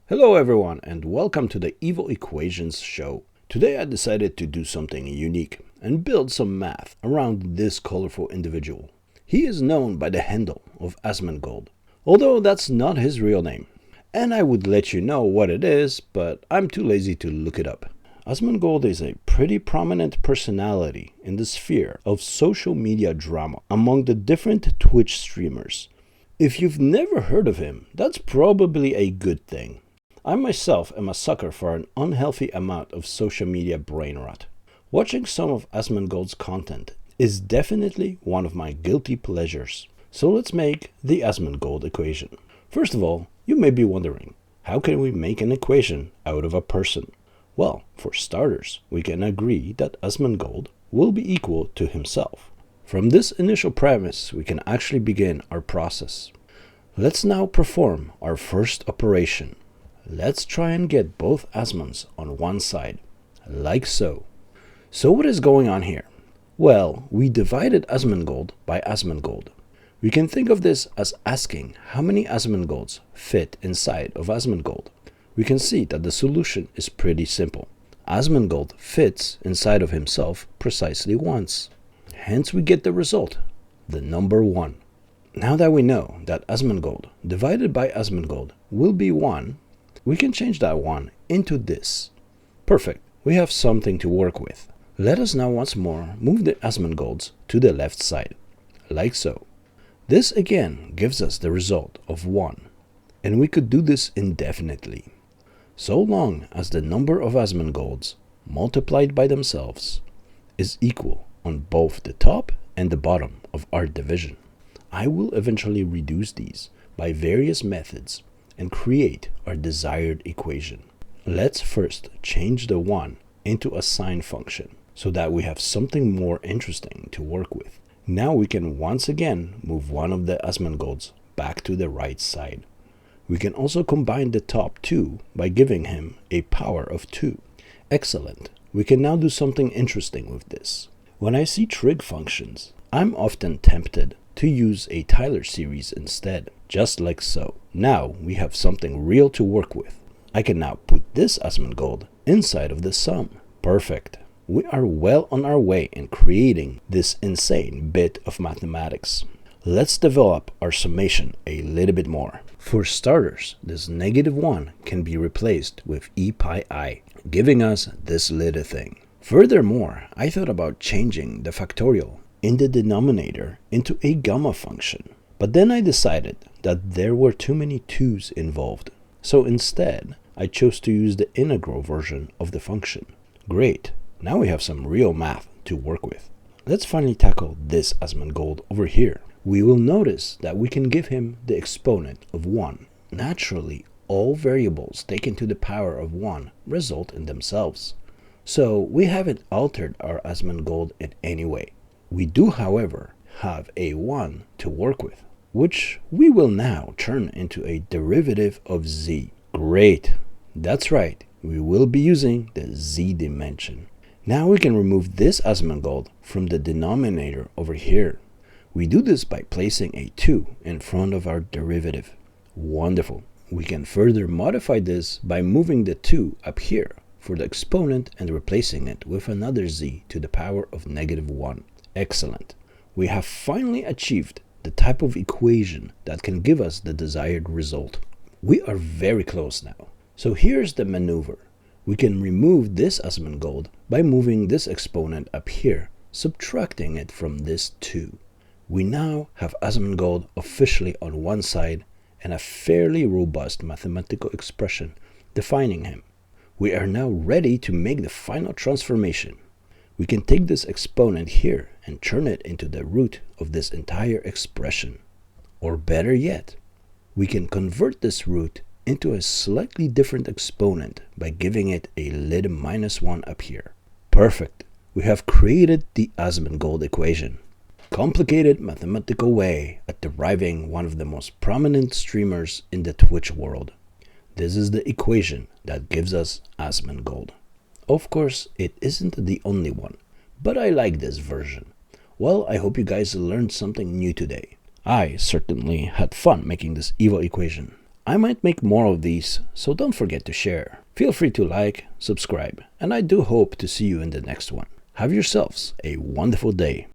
Hello everyone and welcome to the Evil Equations show. Today I decided to do something unique and build some math around this colorful individual. He is known by the handle of Asmongold, although that's not his real name. And I would let you know what it is, but I'm too lazy to look it up. Asmongold is a pretty prominent personality in the sphere of social media drama among the different Twitch streamers. If you've never heard of him, that's probably a good thing. I myself am a sucker for an unhealthy amount of social media brain rot. Watching some of Asmongold's content is definitely one of my guilty pleasures. So let's make the Asmongold equation. First of all, you may be wondering, how can we make an equation out of a person? Well, for starters, we can agree that Asmongold will be equal to himself. From this initial premise, we can actually begin our process. Let's now perform our first operation. Let's try and get both Asmons on one side, like so. So what is going on here? Well, we divided Asmongold by Asmongold. We can think of this as asking how many Asmongolds fit inside of Asmongold. We can see that the solution is pretty simple. Asmongold fits inside of himself precisely once. Hence we get the result, the number 1. Now that we know that Asmongold divided by Asmongold will be 1, we can change that 1 into this. Perfect, we have something to work with. Let us now once more move the Asmongolds to the left side, like so. This again gives us the result of 1, and we could do this indefinitely. So long as the number of Asmongolds multiplied by themselves is equal on both the top and the bottom of our division. I will eventually reduce these by various methods and create our desired equation. Let's first change the 1 into a sine function so that we have something more interesting to work with. Now we can once again move one of the Asmongolds back to the right side. We can also combine the top 2 by giving him a power of 2. Excellent. We can now do something interesting with this. When I see trig functions, I'm often tempted to use a Taylor series instead, just like so. Now we have something real to work with. I can now put this Asmongold inside of the sum. Perfect. We are well on our way in creating this insane bit of mathematics. Let's develop our summation a little bit more. For starters, this -1 can be replaced with e pi I, giving us this little thing. Furthermore, I thought about changing the factorial in the denominator into a gamma function. But then I decided that there were too many 2's involved. So instead, I chose to use the integral version of the function. Great, now we have some real math to work with. Let's finally tackle this Asmongold over here. We will notice that we can give him the exponent of 1. Naturally, all variables taken to the power of 1 result in themselves. So we haven't altered our Asmongold in any way. We do, however, have a 1 to work with, which we will now turn into a derivative of z. Great! That's right, we will be using the z dimension. Now we can remove this Asmongold from the denominator over here. We do this by placing a 2 in front of our derivative. Wonderful! We can further modify this by moving the 2 up here for the exponent and replacing it with another z to the power of -1. Excellent. We have finally achieved the type of equation that can give us the desired result. We are very close now. So here's the maneuver. We can remove this Asmongold by moving this exponent up here, subtracting it from this 2. We now have Asmongold officially on one side and a fairly robust mathematical expression defining him. We are now ready to make the final transformation. We can take this exponent here and turn it into the root of this entire expression. Or better yet, we can convert this root into a slightly different exponent by giving it a little -1 up here. Perfect. We have created the Asmongold equation. Complicated mathematical way at deriving one of the most prominent streamers in the Twitch world. This is the equation that gives us Asmongold. Of course, it isn't the only one, but I like this version. Well, I hope you guys learned something new today. I certainly had fun making this evil equation. I might make more of these, so don't forget to share. Feel free to like, subscribe, and I do hope to see you in the next one. Have yourselves a wonderful day.